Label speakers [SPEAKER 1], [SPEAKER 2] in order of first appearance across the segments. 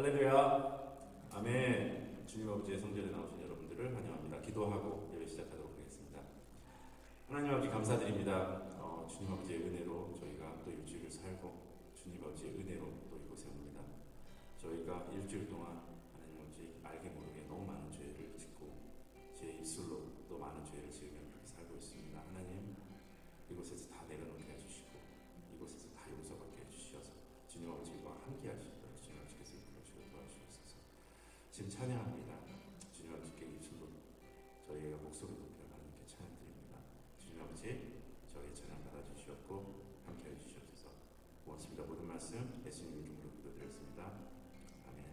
[SPEAKER 1] 할렐루야. 아멘. 주님 아버지의 성전에 나오신 여러분들을 환영합니다. 기도하고 예배 시작하도록 하겠습니다. 하나님 아버지 감사드립니다. 주님 아버지의 은혜로 저희가 또 일주일을 살고 주님 아버지의 은혜로 또 이곳에 옵니다. 저희가 일주일 동안 하나님 아버지 알게 모르게 너무 많은 죄를 짓고 제 입술로 또 많은 죄를 지으며 그렇게 살고 있습니다. 하나님 이곳에서 다 내려놓게 해주시고 이곳에서 다 용서받게 해주셔서 주님 아버지와 함께 하시고 주님 아버지께서 이끌어주시고 도와주셔서 지금 찬양합니다. 주님 아버지께 입술로 저희가 목소리 높여 하나님께 찬양드립니다. 주님 아버지 저희 찬양 받아주시었고 함께 해주셔서 고맙습니다. 모든 말씀 예수님 이름으로 기도드렸습니다. 아멘.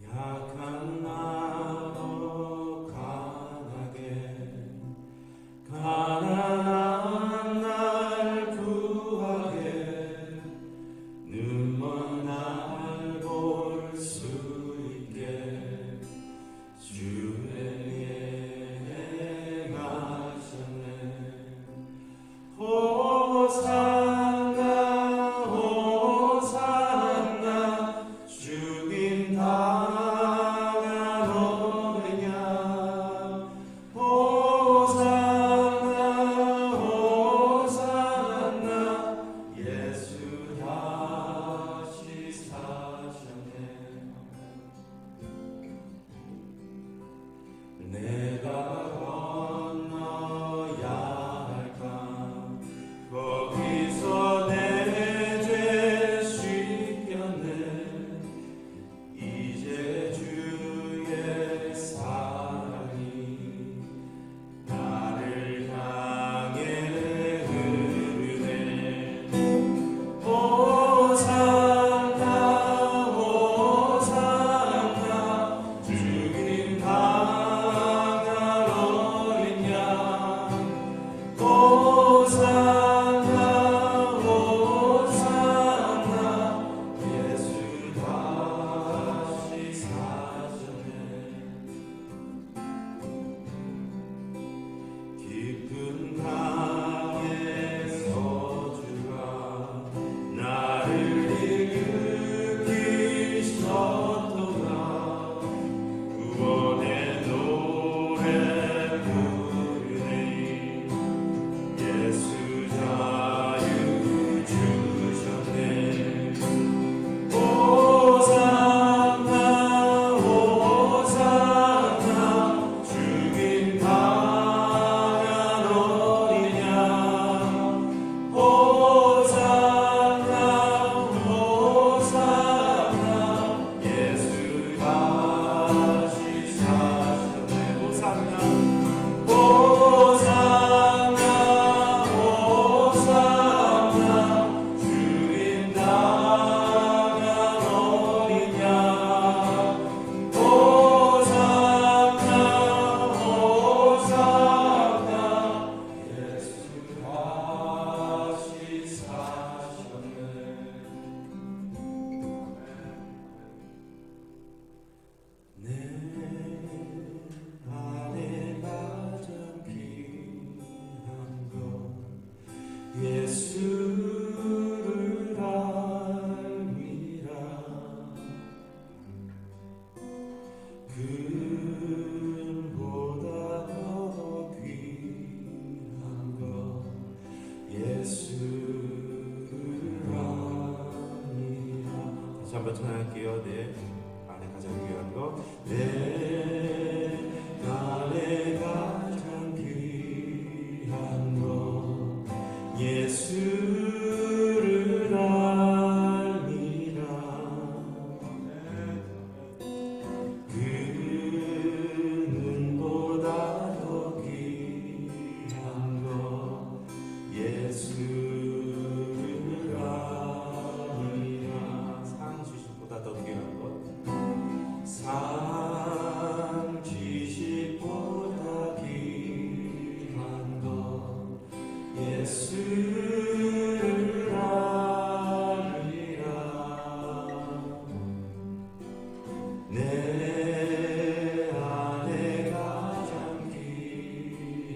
[SPEAKER 1] 약한 나도 강하게 가난한 날 구하게 눈먼 날 볼 수 있게 주의 행하셨네. 호산나 호산나 주님 당한 어린 양 호산나 호산나 예수 다시 사셨네. 내가 건너야 할까 거기서 내 죄 씻겼네. 이제 주의 사랑이 나를 향해 흐르네. 호산나 호산나 주님 당한 어린 양 호산나 호산나 예수 다시 사셨네. 깊은 강에서 주가 나를 일으키셨도다. 구원의 노래 부르네. 예수 자유 주셨네. 호산나 호산나 주님 당한 어린 양 호산나 호산나 예수 다시 사셨네. 호산나 호산나 호산나 주님 당한 어린 양 호산나 호산나 예수 다시 사셨네. 내 안에 가장 귀한 것 예수를 알미라. 금보다 더 귀한 것 예수를 알미라. 다시 한번 찬양할게요. 내 안에 가장 귀한 것 내 안에 가장 귀한 것 예수를 알미라. 그 눈보다 더 귀한 것 예수를 알미라. 상 주식보다 더 귀한 것 상 지식보다 귀한 것 예수를 알리라. 내 안에 가장 귀한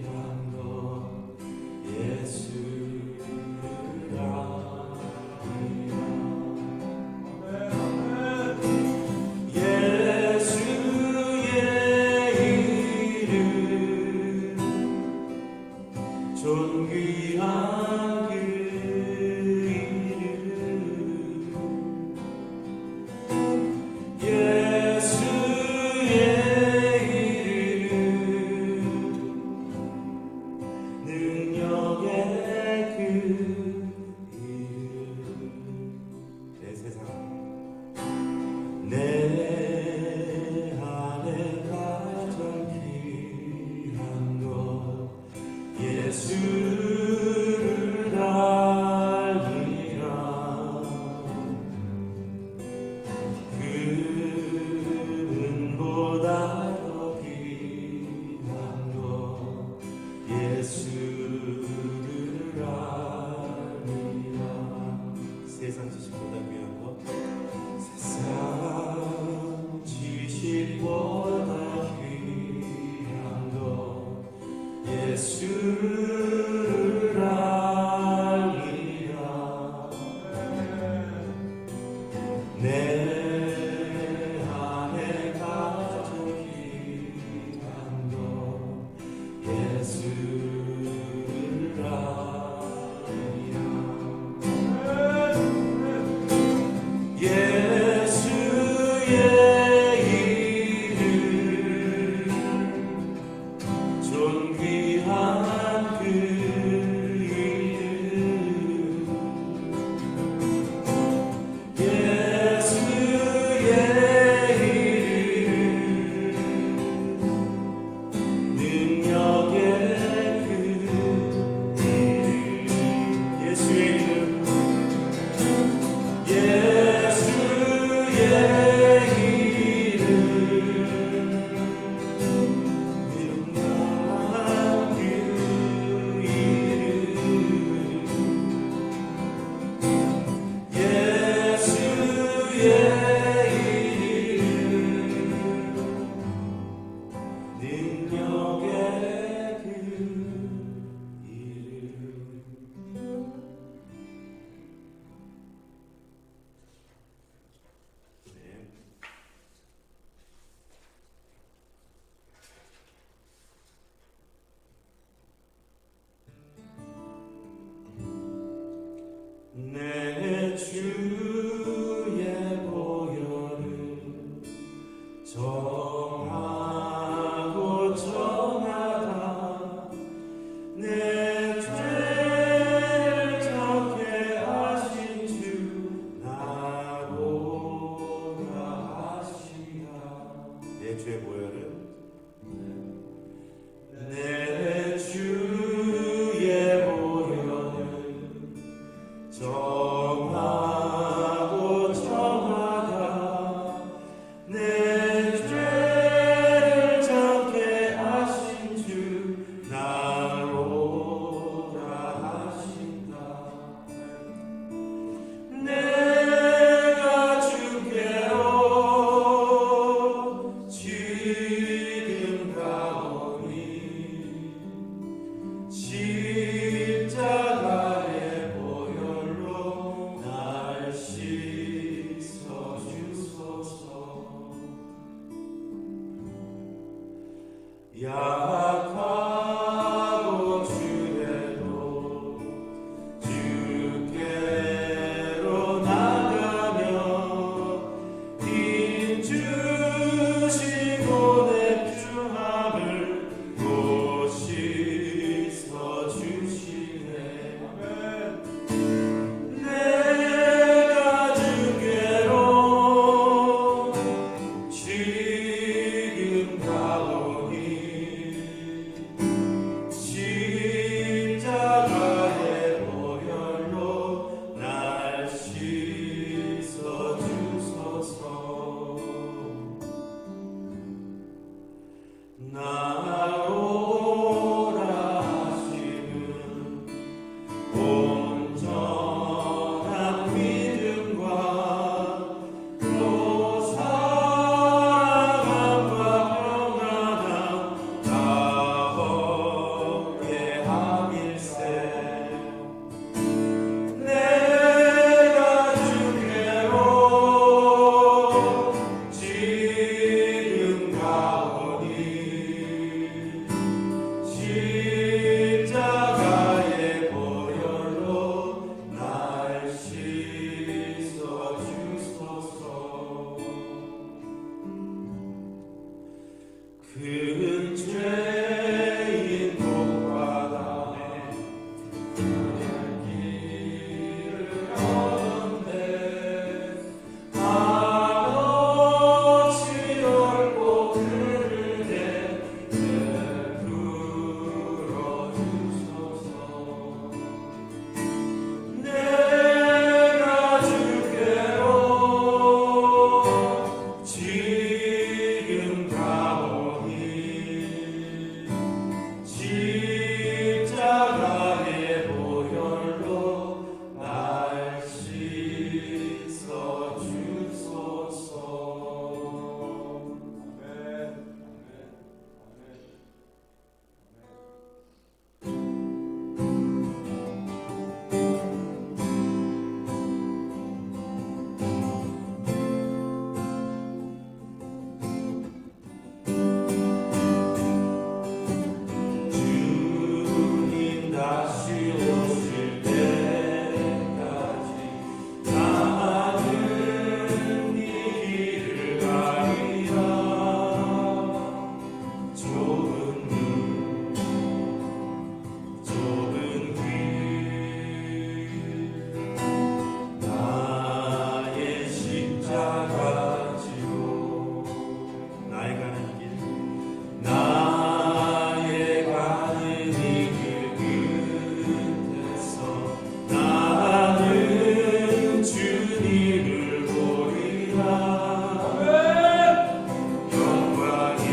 [SPEAKER 2] 지금 가오니
[SPEAKER 1] 큰 죄인 복받아 그냥 길을 걷는데 한없이 넓고 그르게 풀어주소서. 내가 주께로 지금 가오니 십자가의 보혈로 날 씻어 주소서. 아멘. 주님 다시 오실 때까지 나는 이 길을 가리라. 좁은 눈 좁은 길 나의 십자가 지고 나의 가는 이 길 나의 가는 이 길 끝에서 나는 주님을 보리라. 영광의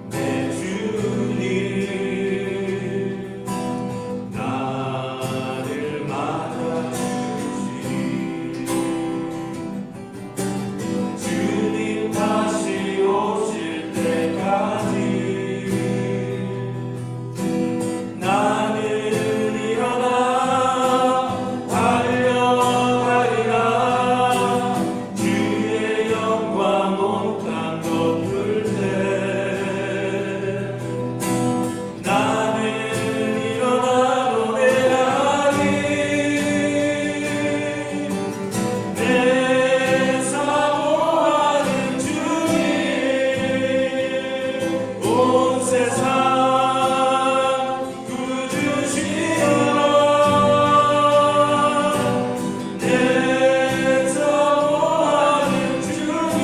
[SPEAKER 1] 내 주님 나를 맞아주시리. 주님 다시 오실 때까지 나는 일어나 달려가리라. 주의 영광 온땅 덮을 때 나는 일어나 노래하리. 내 사모하는 주님 온 세상 구주시여. 내 사모하는 주님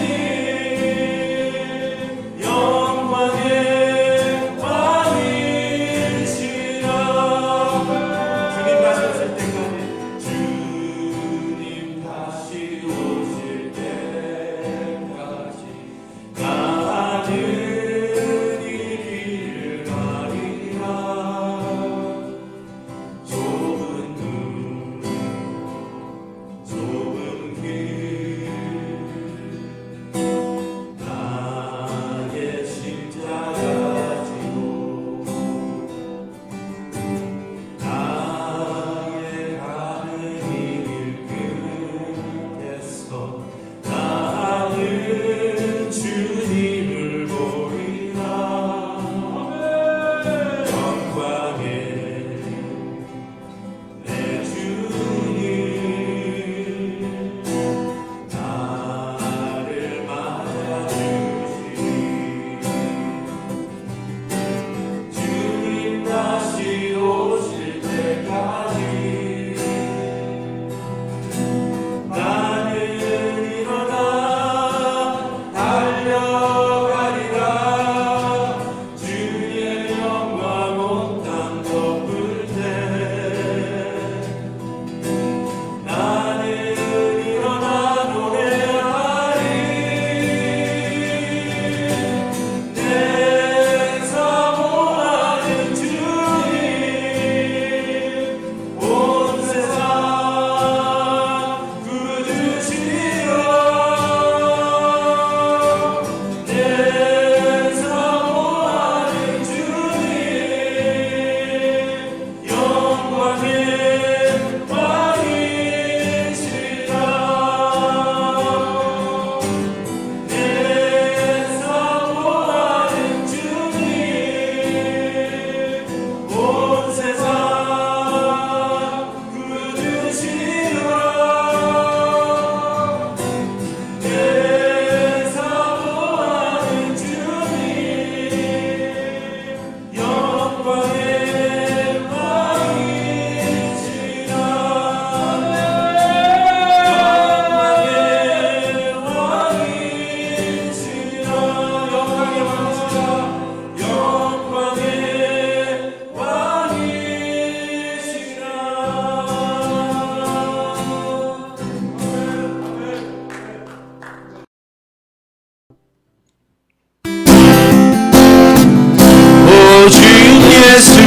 [SPEAKER 2] 오직 예수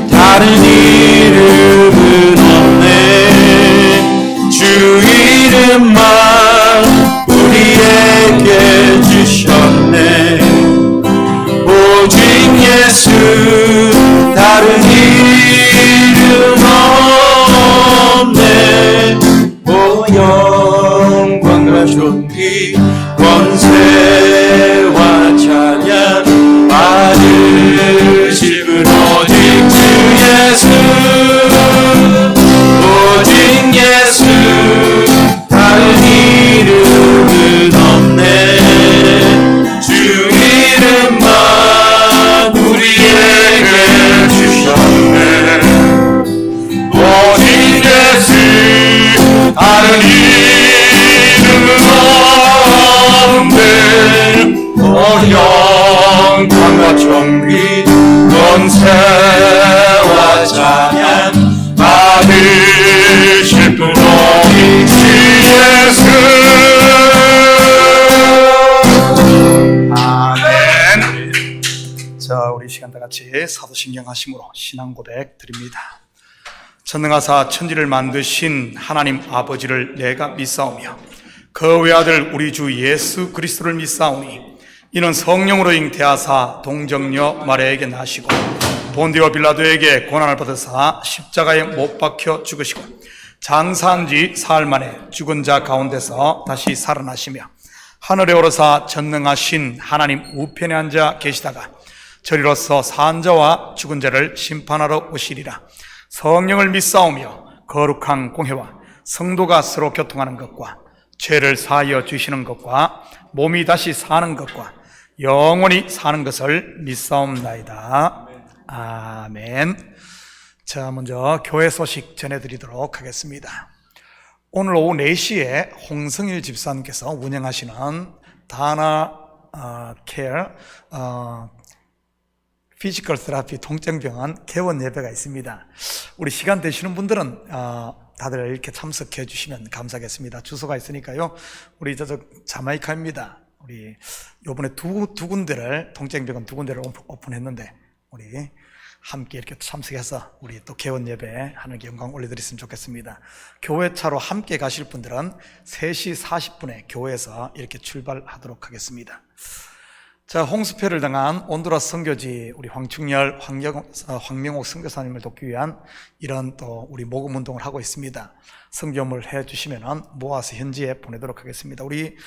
[SPEAKER 2] 다른 이름은 없네. 주 이름만 우리에게 주셨네. 오직 예수 다른 이름 없네. 오 영광과 존귀 권세와 찬양 받으실 분 오직 주 예수. 오직 예수 다른 이름은 없네. 주 이름만 우리에게 주셨네. 오직 예수 다른 이름은 없네. 오 영광과 존귀 권세와 찬양 받으실 분 오직 주 예수. 아멘. 자, 우리 이 시간 다 같이 사도신경 하심으로 신앙 고백 드립니다. 전능하사 천지를 만드신 하나님 아버지를 내가 믿사오며 그 외아들 우리 주 예수 그리스도를 믿사오니 이는 성령으로 잉태하사 동정녀 마리아에게 나시고 본디오 빌라도에게 고난을 받으사 십자가에 못 박혀 죽으시고 장사한 지 사흘 만에 죽은 자 가운데서 다시 살아나시며 하늘에 오르사 전능하신 하나님 우편에 앉아 계시다가 저리로서 산 자와 죽은 자를 심판하러 오시리라. 성령을 믿사오며 거룩한 공회와 성도가 서로 교통하는 것과 죄를 사하여 주시는 것과 몸이 다시 사는 것과 영원히 사는 것을 믿사옵나이다. 아멘. 자, 먼저 교회 소식 전해드리도록 하겠습니다. 오늘 오후 4시에 홍성일 집사님께서 운영하시는 다나 케어 피지컬 테라피 동정병원 개원 예배가 있습니다. 우리 시간 되시는 분들은 다들 이렇게 참석해 주시면 감사하겠습니다. 주소가 있으니까요. 우리 저쪽 자마이카입니다. 우리 요번에 두 군데를 동정병원 두 군데를 오픈했는데 우리 함께 이렇게 참석해서 우리 또 개원 예배 하나님께 영광 올려드렸으면 좋겠습니다. 교회 차로 함께 가실 분들은 3시 40분에 교회에서 이렇게 출발하도록 하겠습니다. 자, 홍수패를 당한 온두라스 선교지 우리 황충열, 황명옥 선교사님을 돕기 위한 이런 또 우리 모금 운동을 하고 있습니다. 성금을 해주시면 모아서 현지에 보내도록 하겠습니다. 우리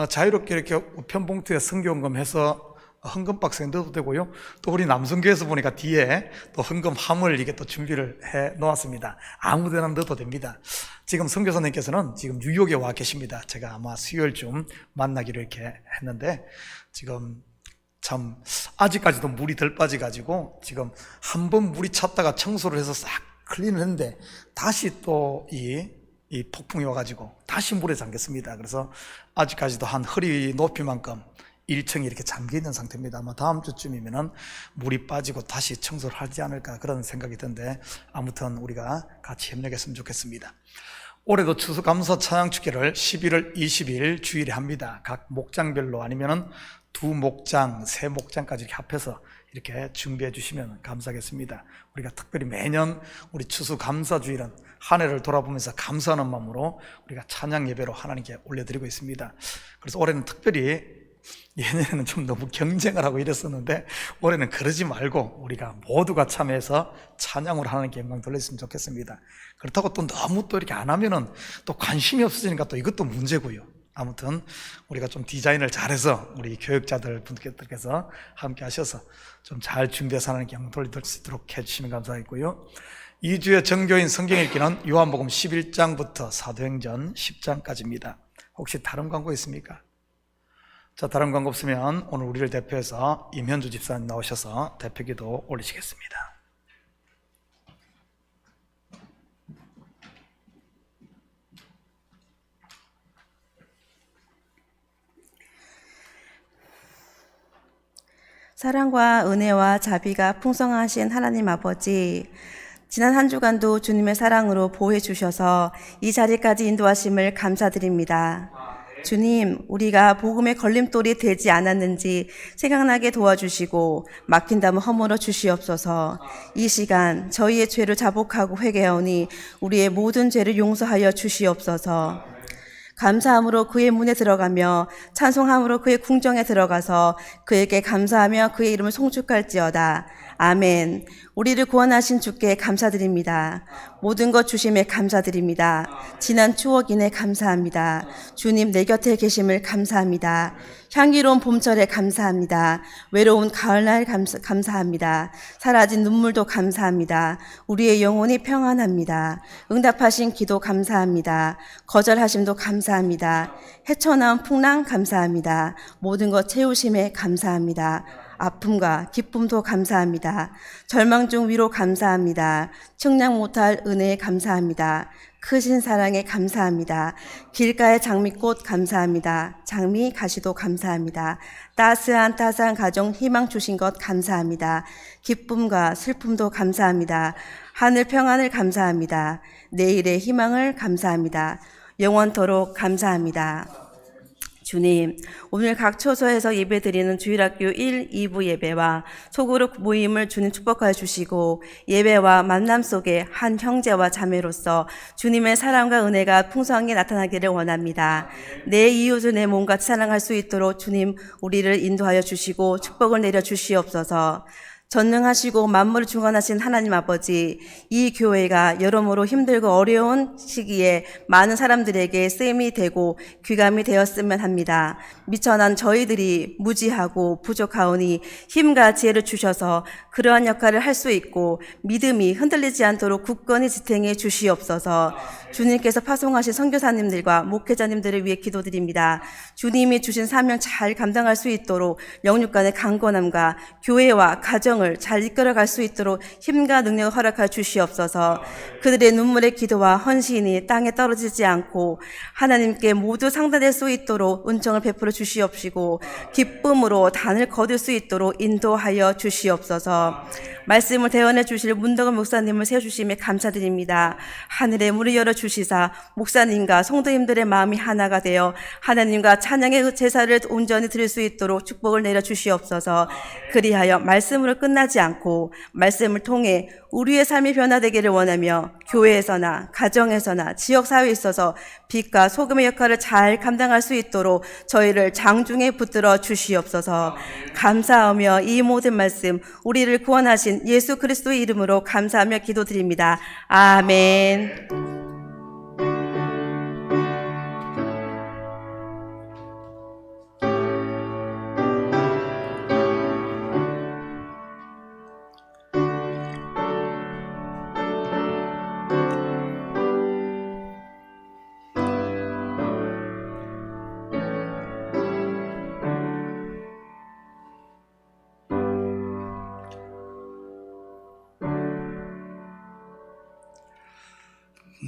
[SPEAKER 2] 자유롭게 이렇게 우편봉투에 성경금해서 헌금 박스에 넣어도 되고요. 또 우리 남성교회에서 보니까 뒤에 또 헌금함을 이게 또 준비를 해 놓았습니다. 아무데나 넣어도 됩니다. 지금 선교사님께서는 지금 뉴욕에 와 계십니다. 제가 아마 수요일쯤 만나기로 이렇게 했는데 지금 참 아직까지도 물이 덜 빠져가지고 지금 한번 물이 찼다가 청소를 해서 싹 클린을 했는데 다시 또 이 폭풍이 와가지고 다시 물에 잠겼습니다. 그래서 아직까지도 한 허리 높이만큼 1층이 이렇게 잠겨있는 상태입니다. 아마 다음 주쯤이면은 물이 빠지고 다시 청소를 하지 않을까 그런 생각이 드는데 아무튼 우리가 같이 협력했으면 좋겠습니다. 올해도 추수감사 찬양축제를 11월 20일 주일에 합니다. 각 목장별로 아니면은 2목장, 3목장까지 이렇게 합해서 이렇게 준비해 주시면 감사하겠습니다. 우리가 특별히 매년 우리 추수감사주일은 한 해를 돌아보면서 감사하는 마음으로 우리가 찬양 예배로 하나님께 올려드리고 있습니다. 그래서 올해는 특별히 예년에는 좀 너무 경쟁을 하고 이랬었는데 올해는 그러지 말고 우리가 모두가 참여해서 찬양으로 하나님께 영광 돌렸으면 좋겠습니다. 그렇다고 또 너무 또 이렇게 안 하면은 또 관심이 없어지니까 또 이것도 문제고요. 아무튼 우리가 좀 디자인을 잘해서 우리 교육자들 분들께서 함께 하셔서 좀 잘 준비해서 하나님께 영광 돌릴 수 있도록 해주시면 감사하겠고요. 2주의 정교인 성경 읽기는 요한복음 11장부터 사도행전 10장까지입니다. 혹시 다른 광고 있습니까? 자, 다른 광고 없으면 오늘 우리를 대표해서 임현주 집사님 나오셔서 대표기도 올리시겠습니다.
[SPEAKER 3] 사랑과 은혜와 자비가 풍성하신 하나님 아버지, 지난 한 주간도 주님의 사랑으로 보호해 주셔서 이 자리까지 인도하심을 감사드립니다. 주님, 우리가 복음의 걸림돌이 되지 않았는지 생각나게 도와주시고 막힌다면 허물어 주시옵소서. 이 시간 저희의 죄를 자복하고 회개하오니 우리의 모든 죄를 용서하여 주시옵소서. 감사함으로 그의 문에 들어가며 찬송함으로 그의 궁정에 들어가서 그에게 감사하며 그의 이름을 송축할지어다. 아멘. 우리를 구원하신 주께 감사드립니다. 모든 것 주심에 감사드립니다. 지난 추억 인해 감사합니다. 주님 내 곁에 계심을 감사합니다. 향기로운 봄철에 감사합니다. 외로운 가을날 감사합니다. 사라진 눈물도 감사합니다. 우리의 영혼이 평안합니다. 응답하신 기도 감사합니다. 거절하심도 감사합니다. 헤쳐나온 풍랑 감사합니다. 모든 것 채우심에 감사합니다. 아픔과 기쁨도 감사합니다. 절망 중 위로 감사합니다. 측량 못할 은혜에 감사합니다. 크신 사랑에 감사합니다. 길가의 장미꽃 감사합니다. 장미 가시도 감사합니다. 따스한 가정 희망 주신 것 감사합니다. 기쁨과 슬픔도 감사합니다. 하늘 평안을 감사합니다. 내일의 희망을 감사합니다. 영원토록 감사합니다. 주님, 오늘 각 처소에서 예배드리는 주일학교 1, 2부 예배와 소그룹 모임을 주님 축복하여 주시고 예배와 만남 속에 한 형제와 자매로서 주님의 사랑과 은혜가 풍성하게 나타나기를 원합니다. 내 이웃을 내 몸같이 사랑할 수 있도록 주님 우리를 인도하여 주시고 축복을 내려 주시옵소서. 전능하시고 만물을 주관하신 하나님 아버지, 이 교회가 여러모로 힘들고 어려운 시기에 많은 사람들에게 쓰임이 되고 귀감이 되었으면 합니다. 미천한 저희들이 무지하고 부족하오니 힘과 지혜를 주셔서 그러한 역할을 할 수 있고 믿음이 흔들리지 않도록 굳건히 지탱해 주시옵소서. 주님께서 파송하신 선교사님들과 목회자님들을 위해 기도드립니다. 주님이 주신 사명 잘 감당할 수 있도록 영육 간의 강건함과 교회와 가정을 잘 이끌어갈 수 있도록 힘과 능력을 허락하여 주시옵소서. 그들의 눈물의 기도와 헌신이 땅에 떨어지지 않고 하나님께 모두 상달될 수 있도록 은총을 베풀어 주시옵시고 기쁨으로 단을 거둘 수 있도록 인도하여 주시옵소서. 말씀을 대언해 주실 문덕은 목사님을 세워주심에 감사드립니다. 하늘의 문을 열어주시사 목사님과 성도님들의 마음이 하나가 되어 하나님과 찬양의 제사를 온전히 드릴 수 있도록 축복을 내려주시옵소서. 그리하여 말씀으로 끝나지 않고 말씀을 통해 우리의 삶이 변화되기를 원하며 교회에서나 가정에서나 지역사회에 있어서 빛과 소금의 역할을 잘 감당할 수 있도록 저희를 장중에 붙들어 주시옵소서. 감사하며 이 모든 말씀 우리를 구원하신 예수 그리스도의 이름으로 감사하며 기도드립니다. 아멘.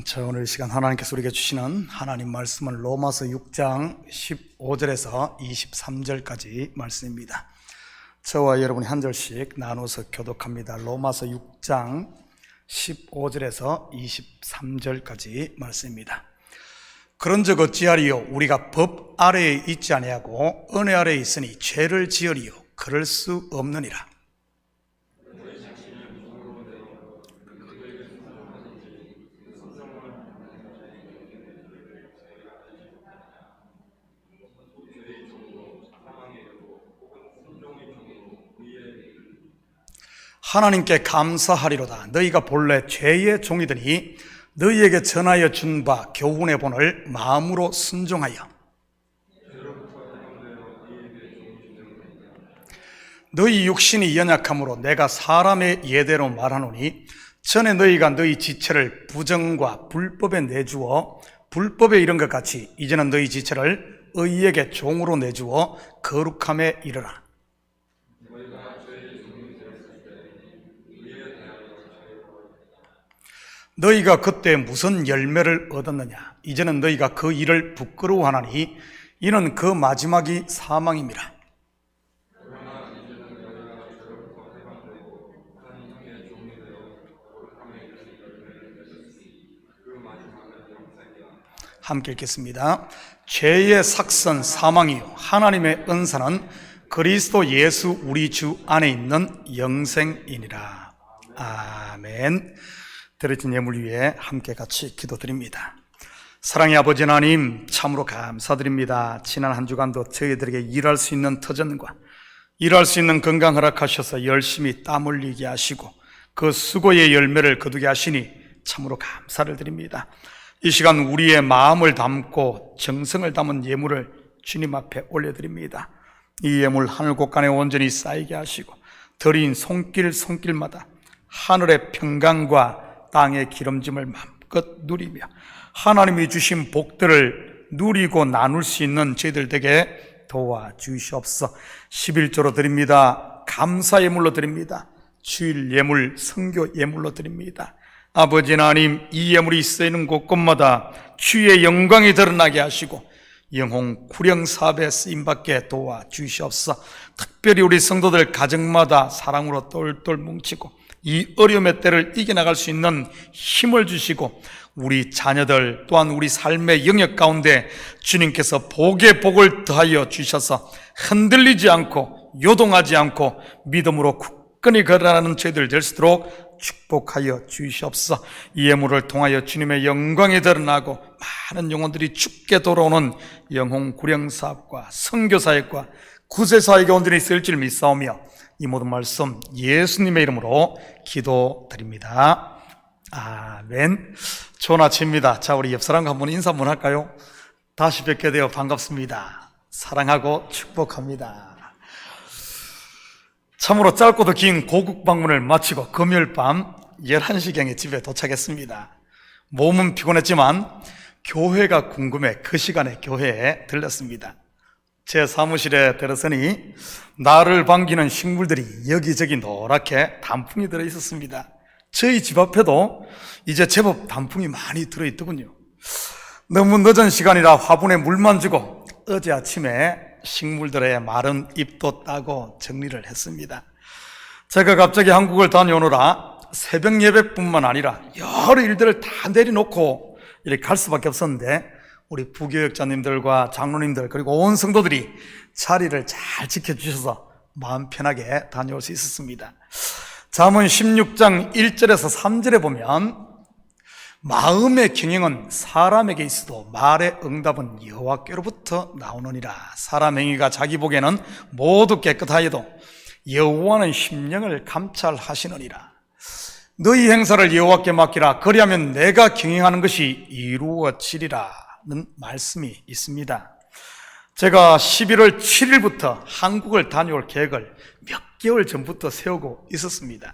[SPEAKER 2] 자, 오늘 이 시간 하나님께서 우리에게 주시는 하나님 말씀은 로마서 6장 15절에서 23절까지 말씀입니다. 저와 여러분이 한 절씩 나눠서 교독합니다. 로마서 6장 15절에서 23절까지 말씀입니다. 그런즉 어찌하리요? 우리가 법 아래에 있지 아니하고 은혜 아래에 있으니 죄를 지으리요? 그럴 수 없느니라. 하나님께 감사하리로다. 너희가 본래 죄의 종이더니 너희에게 전하여 준 바 교훈의 본을 마음으로 순종하여 너희 육신이 연약함으로 내가 사람의 예대로 말하노니 전에 너희가 너희 지체를 부정과 불법에 내주어 불법에 이른 것 같이 이제는 너희 지체를 의에게 종으로 내주어 거룩함에 이르라. 너희가 그때 무슨 열매를 얻었느냐? 이제는 너희가 그 일을 부끄러워하나니 이는 그 마지막이 사망임이라. 함께 읽겠습니다. 죄의 삭선 사망이요 하나님의 은사는 그리스도 예수 우리 주 안에 있는 영생이니라. 아멘. 드려진 예물 위에 함께 같이 기도드립니다. 사랑의 아버지 하나님, 참으로 감사드립니다. 지난 한 주간도 저희들에게 일할 수 있는 터전과 일할 수 있는 건강 허락하셔서 열심히 땀 흘리게 하시고 그 수고의 열매를 거두게 하시니 참으로 감사를 드립니다. 이 시간 우리의 마음을 담고 정성을 담은 예물을 주님 앞에 올려드립니다. 이 예물 하늘 곳간에 온전히 쌓이게 하시고 드린 손길마다 하늘의 평강과 땅의 기름짐을 마음껏 누리며 하나님이 주신 복들을 누리고 나눌 수 있는 저희들 되게 도와주시옵소서. 11조로 드립니다. 감사 예물로 드립니다. 주일 예물, 선교 예물로 드립니다. 아버지 하나님, 이 예물이 쓰이는 곳곳마다 주의 영광이 드러나게 하시고 영혼 구령 사업에 쓰임받게 도와주시옵소서. 특별히 우리 성도들 가정마다 사랑으로 똘똘 뭉치고 이 어려움의 때를 이겨나갈 수 있는 힘을 주시고 우리 자녀들 또한 우리 삶의 영역 가운데 주님께서 복의 복을 더하여 주셔서 흔들리지 않고 요동하지 않고 믿음으로 굳건히 걸어가는 저희들 될 수 있도록 축복하여 주시옵소서. 이 예물을 통하여 주님의 영광이 드러나고 많은 영혼들이 죽게 돌아오는 영혼 구령사업과 선교사역과 구세사역에 온전히 쓰일 줄 믿사오며 이 모든 말씀 예수님의 이름으로 기도드립니다. 아멘. 좋은 아침입니다. 자, 우리 옆 사람과 한번 인사 한번 할까요? 다시 뵙게 되어 반갑습니다. 사랑하고 축복합니다. 참으로 짧고도 긴 고국 방문을 마치고 금요일 밤 11시경에 집에 도착했습니다. 몸은 피곤했지만 교회가 궁금해 그 시간에 교회에 들렀습니다. 제 사무실에 들어서니 나를 반기는 식물들이 여기저기 노랗게 단풍이 들어 있었습니다. 저희 집 앞에도 이제 제법 단풍이 많이 들어있더군요. 너무 늦은 시간이라 화분에 물만 주고 어제 아침에 식물들의 마른 잎도 따고 정리를 했습니다. 제가 갑자기 한국을 다녀오느라 새벽 예배뿐만 아니라 여러 일들을 다 내려놓고 이렇게 갈 수밖에 없었는데 우리 부교역자님들과 장로님들 그리고 온 성도들이 자리를 잘 지켜주셔서 마음 편하게 다녀올 수 있었습니다. 잠언 16장 1절에서 3절에 보면 마음의 경영은 사람에게 있어도 말의 응답은 여호와께로부터 나오느니라. 사람 행위가 자기 보기에는 모두 깨끗하여도 여호와는 심령을 감찰하시느니라. 너희 행사를 여호와께 맡기라. 그리하면 내가 경영하는 것이 이루어지리라는 말씀이 있습니다. 제가 11월 7일부터 한국을 다녀올 계획을 몇 개월 전부터 세우고 있었습니다.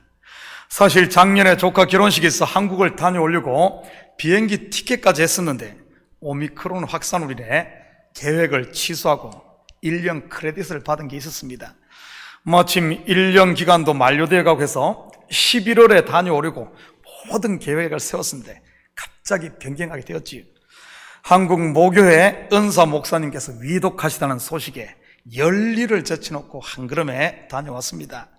[SPEAKER 2] 사실 작년에 조카 결혼식에 있어 한국을 다녀오려고 비행기 티켓까지 했었는데 오미크론 확산으로 인해 계획을 취소하고 1년 크레딧을 받은 게 있었습니다. 마침 1년 기간도 만료되어 가고 해서 11월에 다녀오려고 모든 계획을 세웠는데 갑자기 변경하게 되었지요. 한국 모교회 은사 목사님께서 위독하시다는 소식에 열일을 제쳐놓고 한 걸음에 다녀왔습니다.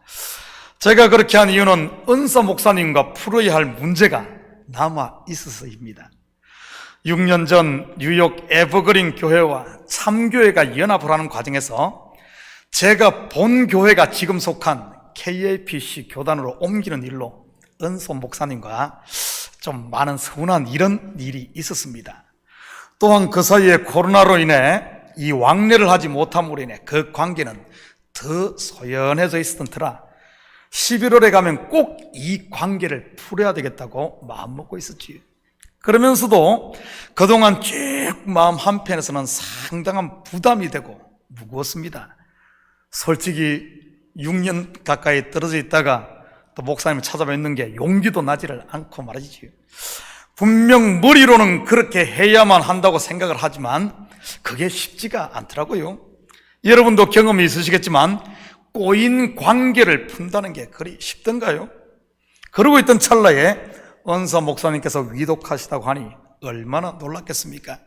[SPEAKER 2] 제가 그렇게 한 이유는 은사 목사님과 풀어야 할 문제가 남아 있어서입니다. 6년 전 뉴욕 에버그린 교회와 참교회가 연합을 하는 과정에서 제가 본 교회가 지금 속한 KAPC 교단으로 옮기는 일로 은사 목사님과 좀 많은 서운한 이런 일이 있었습니다. 또한 그 사이에 코로나로 인해 이 왕래를 하지 못함으로 인해 그 관계는 더 소연해져 있었던 터라 11월에 가면 꼭 이 관계를 풀어야 되겠다고 마음먹고 있었지요. 그러면서도 그동안 쭉 마음 한편에서는 상당한 부담이 되고 무거웠습니다. 솔직히 6년 가까이 떨어져 있다가 또 목사님을 찾아뵙는 게 용기도 나지를 않고 말이지요. 분명 머리로는 그렇게 해야만 한다고 생각을 하지만 그게 쉽지가 않더라고요. 여러분도 경험이 있으시겠지만 꼬인 관계를 푼다는 게 그리 쉽던가요? 그러고 있던 찰나에 은사 목사님께서 위독하시다고 하니 얼마나 놀랐겠습니까?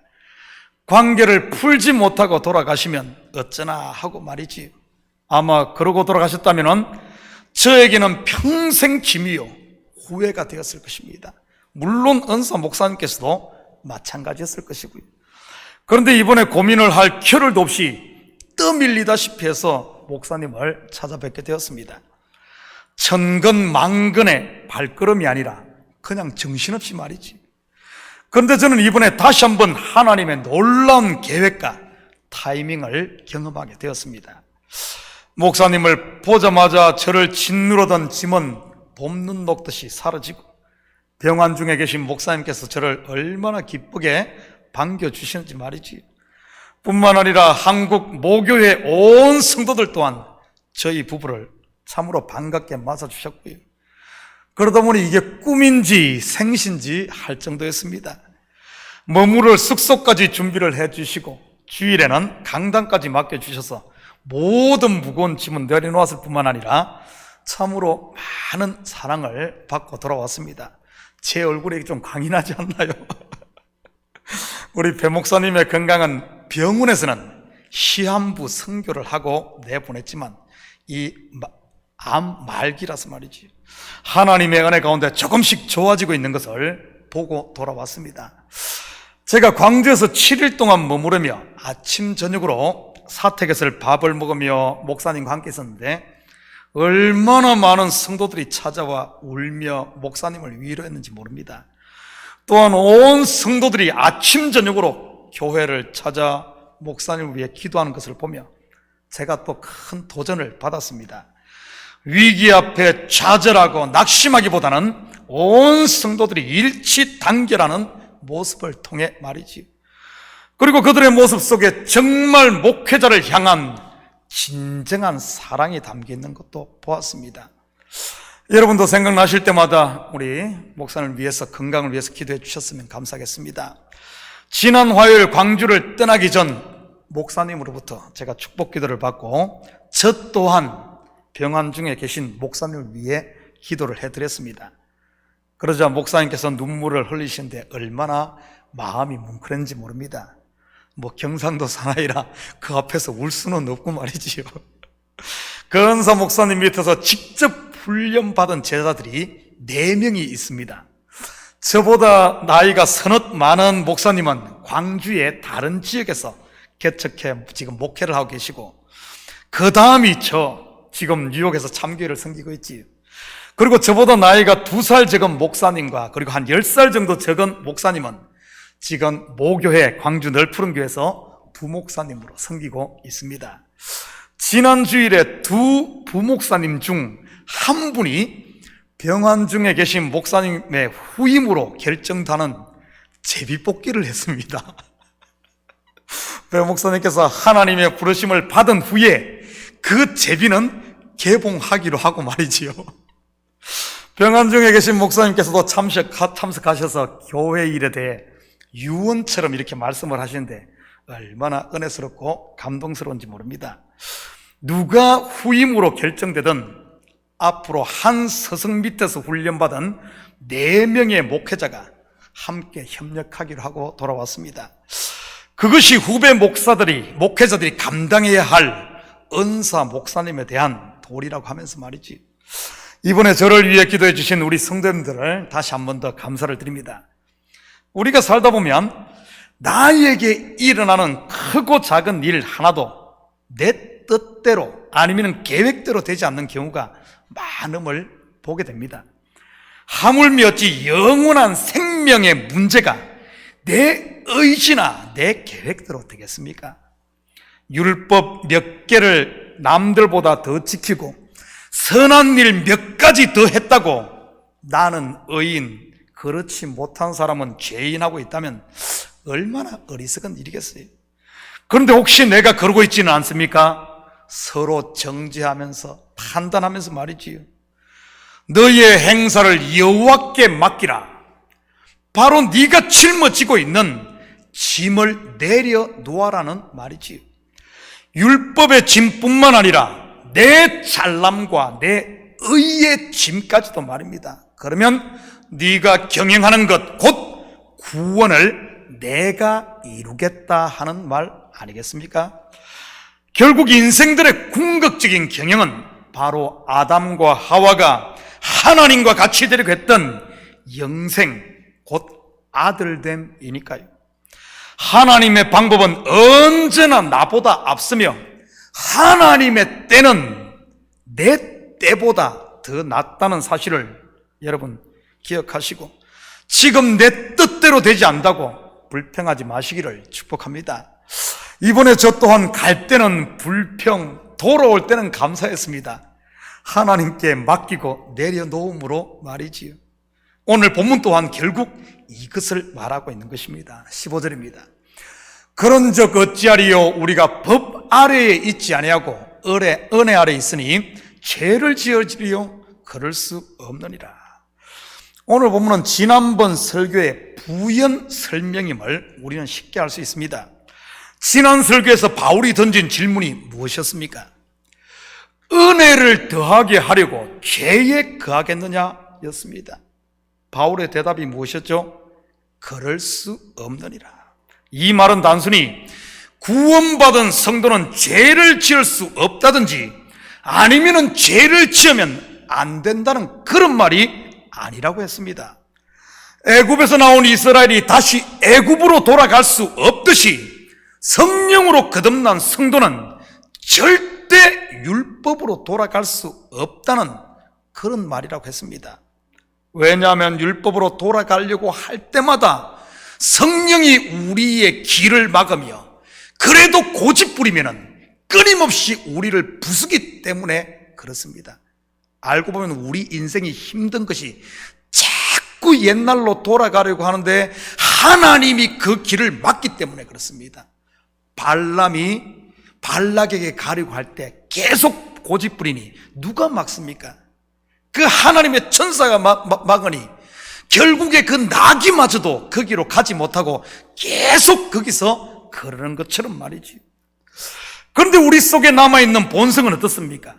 [SPEAKER 2] 관계를 풀지 못하고 돌아가시면 어쩌나 하고 말이지. 아마 그러고 돌아가셨다면 저에게는 평생 짐이요 후회가 되었을 것입니다. 물론 은사 목사님께서도 마찬가지였을 것이고요. 그런데 이번에 고민을 할 겨를도 없이 떠밀리다시피 해서 목사님을 찾아뵙게 되었습니다. 천근만근의 발걸음이 아니라 그냥 정신없이 말이지. 그런데 저는 이번에 다시 한번 하나님의 놀라운 계획과 타이밍을 경험하게 되었습니다. 목사님을 보자마자 저를 짓누르던 짐은 봄눈 녹듯이 사라지고, 병환 중에 계신 목사님께서 저를 얼마나 기쁘게 반겨주시는지 말이지. 뿐만 아니라 한국 모교회 온 성도들 또한 저희 부부를 참으로 반갑게 맞아주셨고요. 그러다 보니 이게 꿈인지 생신지 할 정도였습니다. 머무를 숙소까지 준비를 해주시고 주일에는 강단까지 맡겨주셔서 모든 무거운 짐은 내려놓았을 뿐만 아니라 참으로 많은 사랑을 받고 돌아왔습니다. 제 얼굴이 좀 강인하지 않나요? 우리 배 목사님의 건강은 병원에서는 시한부 선교를 하고 내보냈지만 이 암 말기라서 말이지, 하나님의 은혜 가운데 조금씩 좋아지고 있는 것을 보고 돌아왔습니다. 제가 광주에서 7일 동안 머무르며 아침 저녁으로 사택에서 밥을 먹으며 목사님과 함께 있었는데 얼마나 많은 성도들이 찾아와 울며 목사님을 위로했는지 모릅니다. 또한 온 성도들이 아침 저녁으로 교회를 찾아 목사님을 위해 기도하는 것을 보며 제가 또 큰 도전을 받았습니다. 위기 앞에 좌절하고 낙심하기보다는 온 성도들이 일치단결하는 모습을 통해 말이지. 그리고 그들의 모습 속에 정말 목회자를 향한 진정한 사랑이 담겨 있는 것도 보았습니다. 여러분도 생각나실 때마다 우리 목사님을 위해서, 건강을 위해서 기도해 주셨으면 감사하겠습니다. 지난 화요일 광주를 떠나기 전 목사님으로부터 제가 축복 기도를 받고 저 또한 병환 중에 계신 목사님을 위해 기도를 해드렸습니다. 그러자 목사님께서 눈물을 흘리시는데 얼마나 마음이 뭉클했는지 모릅니다. 뭐 경상도 사나이라 그 앞에서 울 수는 없고 말이지요. 근사 목사님 밑에서 직접 훈련받은 제자들이 4명이 있습니다. 저보다 나이가 서너 많은 목사님은 광주의 다른 지역에서 개척해 지금 목회를 하고 계시고, 그 다음이 저 지금 뉴욕에서 참교회를 섬기고 있지. 그리고 저보다 나이가 2살 적은 목사님과 그리고 한 10살 정도 적은 목사님은 지금 모교회 광주 널푸른 교회에서 부목사님으로 섬기고 있습니다. 지난 주일에 2 부목사님 중 한 분이 병환 중에 계신 목사님의 후임으로 결정되는 제비뽑기를 했습니다. 배 목사님께서 하나님의 부르심을 받은 후에 그 제비는 개봉하기로 하고 말이지요. 병환 중에 계신 목사님께서도 참석하셔서 교회 일에 대해 유언처럼 이렇게 말씀을 하시는데 얼마나 은혜스럽고 감동스러운지 모릅니다. 누가 후임으로 결정되든 앞으로 한 서성 밑에서 훈련받은 4명의 목회자가 함께 협력하기로 하고 돌아왔습니다. 그것이 후배 목회자들이 감당해야 할 은사 목사님에 대한 도리라고 하면서 말이지. 이번에 저를 위해 기도해 주신 우리 성도님들을 다시 한 번 더 감사를 드립니다. 우리가 살다 보면 나에게 일어나는 크고 작은 일 하나도 내 뜻대로 아니면 계획대로 되지 않는 경우가 많음을 보게 됩니다. 하물며 어찌 영원한 생명의 문제가 내 의지나 내 계획대로 되겠습니까? 율법 몇 개를 남들보다 더 지키고 선한 일 몇 가지 더 했다고 나는 의인, 그렇지 못한 사람은 죄인하고 있다면 얼마나 어리석은 일이겠어요. 그런데 혹시 내가 그러고 있지는 않습니까? 서로 정죄하면서 판단하면서 말이지요. 너의 행사를 여호와께 맡기라. 바로 네가 짊어지고 있는 짐을 내려놓아라는 말이지요. 율법의 짐뿐만 아니라 내 잘남과 내 의의 짐까지도 말입니다. 그러면 네가 경영하는 것 곧 구원을 내가 이루겠다 하는 말 아니겠습니까? 결국 인생들의 궁극적인 경영은 바로 아담과 하와가 하나님과 같이 되려고 했던 영생 곧 아들됨이니까요. 하나님의 방법은 언제나 나보다 앞서며 하나님의 때는 내 때보다 더 낫다는 사실을 여러분 기억하시고 지금 내 뜻대로 되지 않다고 불평하지 마시기를 축복합니다. 이번에 저 또한 갈 때는 불평, 돌아올 때는 감사했습니다. 하나님께 맡기고 내려놓음으로 말이지요. 오늘 본문 또한 결국 이것을 말하고 있는 것입니다. 15절입니다. 그런 적 어찌하리요? 우리가 법 아래에 있지 아니하고 은혜 아래에 있으니 죄를 지어지리요? 그럴 수 없느니라. 오늘 본문은 지난번 설교의 부연 설명임을 우리는 쉽게 알 수 있습니다. 지난 설교에서 바울이 던진 질문이 무엇이었습니까? 은혜를 더하게 하려고 죄에 거하겠느냐? 였습니다. 바울의 대답이 무엇이었죠? 그럴 수 없느니라. 이 말은 단순히 구원받은 성도는 죄를 지을 수 없다든지 아니면은 죄를 지으면 안 된다는 그런 말이 아니라고 했습니다. 애굽에서 나온 이스라엘이 다시 애굽으로 돌아갈 수 없듯이 성령으로 거듭난 성도는 절대 율법으로 돌아갈 수 없다는 그런 말이라고 했습니다. 왜냐하면 율법으로 돌아가려고 할 때마다 성령이 우리의 길을 막으며 그래도 고집 부리면은 끊임없이 우리를 부수기 때문에 그렇습니다. 알고 보면 우리 인생이 힘든 것이 자꾸 옛날로 돌아가려고 하는데 하나님이 그 길을 막기 때문에 그렇습니다. 발람이 발락에게 가려고 할 때 계속 고집 부리니 누가 막습니까? 그 하나님의 천사가 막으니 결국에 그 나귀마저도 거기로 가지 못하고 계속 거기서 그러는 것처럼 말이지. 그런데 우리 속에 남아있는 본성은 어떻습니까?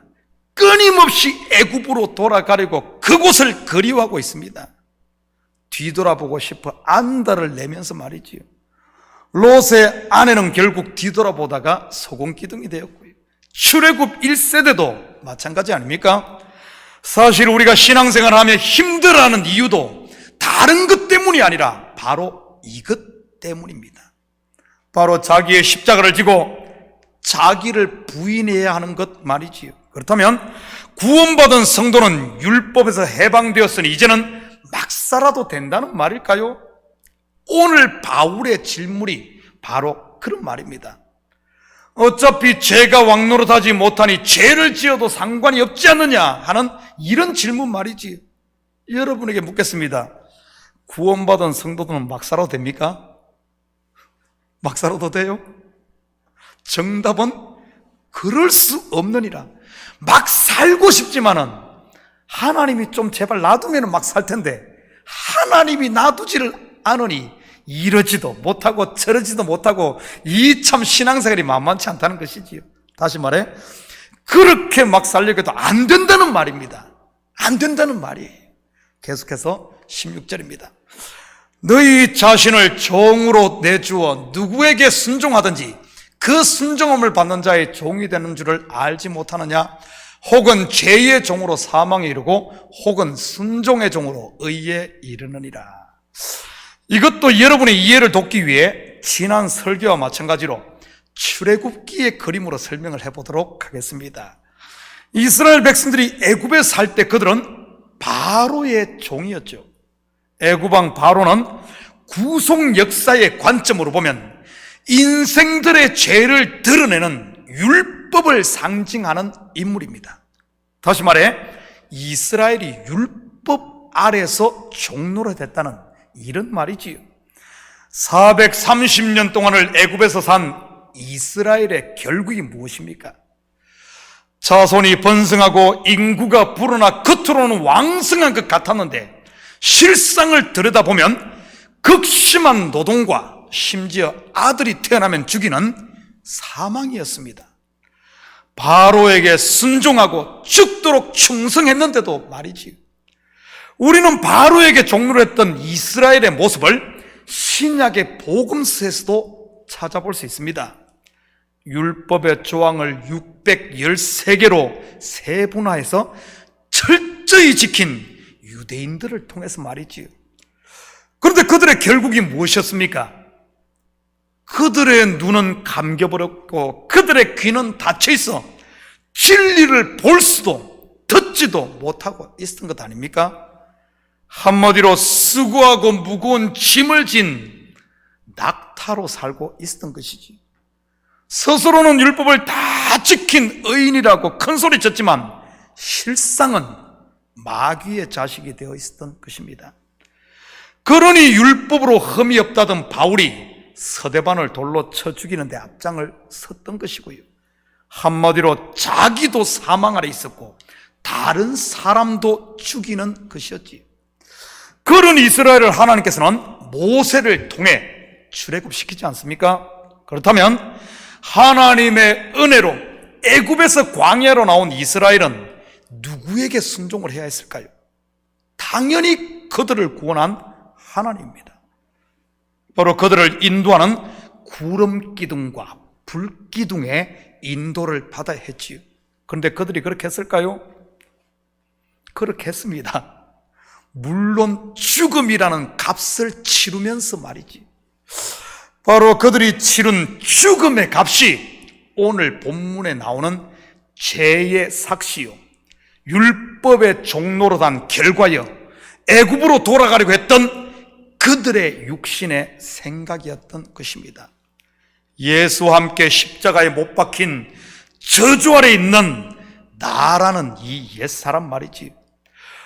[SPEAKER 2] 끊임없이 애굽으로 돌아가려고 그곳을 그리워하고 있습니다. 뒤돌아보고 싶어 안달을 내면서 말이지요. 롯의 아내는 결국 뒤돌아보다가 소금기둥이 되었고요. 출애굽 1세대도 마찬가지 아닙니까? 사실 우리가 신앙생활을 하며 힘들어하는 이유도 다른 것 때문이 아니라 바로 이것 때문입니다. 바로 자기의 십자가를 지고 자기를 부인해야 하는 것 말이지요. 그렇다면 구원받은 성도는 율법에서 해방되었으니 이제는 막 살아도 된다는 말일까요? 오늘 바울의 질문이 바로 그런 말입니다. 어차피 죄가 왕노릇하지 못하니 죄를 지어도 상관이 없지 않느냐 하는 이런 질문 말이지. 여러분에게 묻겠습니다. 구원받은 성도들은 막 살아도 됩니까? 막 살아도 돼요? 정답은 그럴 수 없느니라. 막 살고 싶지만은 하나님이 좀 제발 놔두면 막 살 텐데 하나님이 놔두지를 않으니 이러지도 못하고 저러지도 못하고 이 참 신앙생활이 만만치 않다는 것이지요. 다시 말해 그렇게 막 살려고 해도 안 된다는 말입니다. 안 된다는 말이에요. 계속해서 16절입니다. 너희 자신을 종으로 내주어 누구에게 순종하든지 그 순종함을 받는 자의 종이 되는 줄을 알지 못하느냐? 혹은 죄의 종으로 사망에 이르고 혹은 순종의 종으로 의에 이르느니라. 이것도 여러분의 이해를 돕기 위해 지난 설교와 마찬가지로 출애굽기의 그림으로 설명을 해보도록 하겠습니다. 이스라엘 백성들이 애굽에 살 때 그들은 바로의 종이었죠. 애굽왕 바로는 구속 역사의 관점으로 보면 인생들의 죄를 드러내는 율법을 상징하는 인물입니다. 다시 말해 이스라엘이 율법 아래서 종노릇했다는 이런 말이지요. 430년 동안을 애굽에서 산 이스라엘의 결국이 무엇입니까? 자손이 번성하고 인구가 불어나 겉으로는 왕성한 것 같았는데 실상을 들여다보면 극심한 노동과 심지어 아들이 태어나면 죽이는 사망이었습니다. 바로에게 순종하고 죽도록 충성했는데도 말이지. 우리는 바로에게 종노릇했던 이스라엘의 모습을 신약의 복음서에서도 찾아볼 수 있습니다. 율법의 조항을 613개로 세분화해서 철저히 지킨 유대인들을 통해서 말이지요. 그런데 그들의 결국이 무엇이었습니까? 그들의 눈은 감겨버렸고 그들의 귀는 닫혀있어 진리를 볼 수도 듣지도 못하고 있었던 것 아닙니까? 한마디로 수고하고 무거운 짐을 진 낙타로 살고 있었던 것이지. 스스로는 율법을 다 지킨 의인이라고 큰소리쳤지만 실상은 마귀의 자식이 되어 있었던 것입니다. 그러니 율법으로 흠이 없다던 바울이 서대반을 돌로 쳐 죽이는데 앞장을 섰던 것이고요. 한마디로 자기도 사망 아래 있었고 다른 사람도 죽이는 것이었지. 그런 이스라엘을 하나님께서는 모세를 통해 출애굽시키지 않습니까? 그렇다면 하나님의 은혜로 애굽에서 광야로 나온 이스라엘은 누구에게 순종을 해야 했을까요? 당연히 그들을 구원한 하나님입니다. 바로 그들을 인도하는 구름 기둥과 불 기둥의 인도를 받아야 했지요. 그런데 그들이 그렇게 했을까요? 그렇게 했습니다. 물론 죽음이라는 값을 치르면서 말이지. 바로 그들이 치른 죽음의 값이 오늘 본문에 나오는 죄의 삭시요, 율법의 종로로 단 결과여 애굽으로 돌아가려고 했던 그들의 육신의 생각이었던 것입니다. 예수와 함께 십자가에 못 박힌 저주 아래 있는 나라는 이 옛사람 말이지.